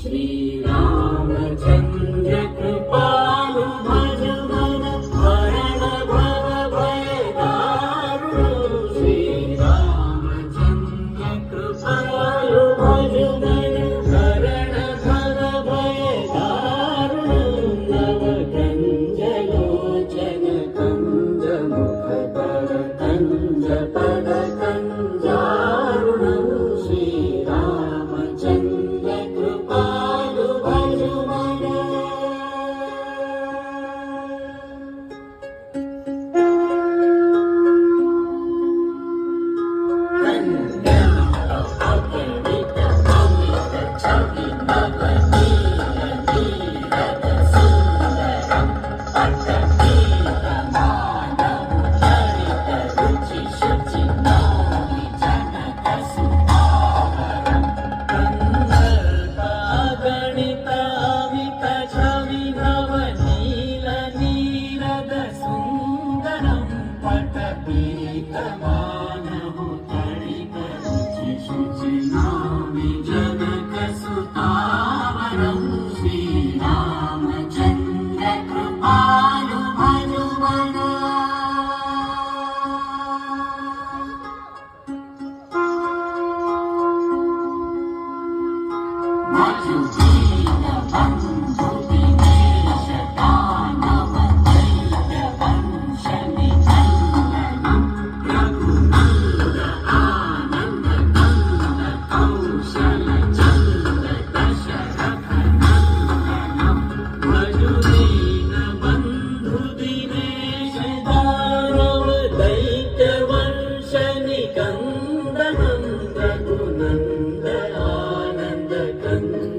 श्रीरामचन्द्र कृपालु भज मन हरण भव भय दारुण श्रीरामचन्द्र कृपालु भज मन हरण भव भय दारुण नव कंज लोचन कंज मुखकर कंज पद कंजारुण श्रीरामचन्द्र कृपालु भज मन अगणित अमित छवि नव नील नीरद सुन्दरं पटपीत मानव चरित रुचि शुचि नौमि जनक सुधावरं गणित अमित छवि नव नील नीरद सुन्दरं पटपीत मानव चरित रुचि शुचि नौमि जनक सुतावरं श्रीरामचन्द्र कृपालु भज मन मधुदीन बन्धु दिनेश दानव दैत्य वंश निचन्दनं रघुनन्द आनन्द नन्द कौशल चन्द्र दशरथ नन्दनं मधुदीन बन्धु दिनेश दानव दैत्य वंश निकन्दनं रघुनन्द आनन्द कन्द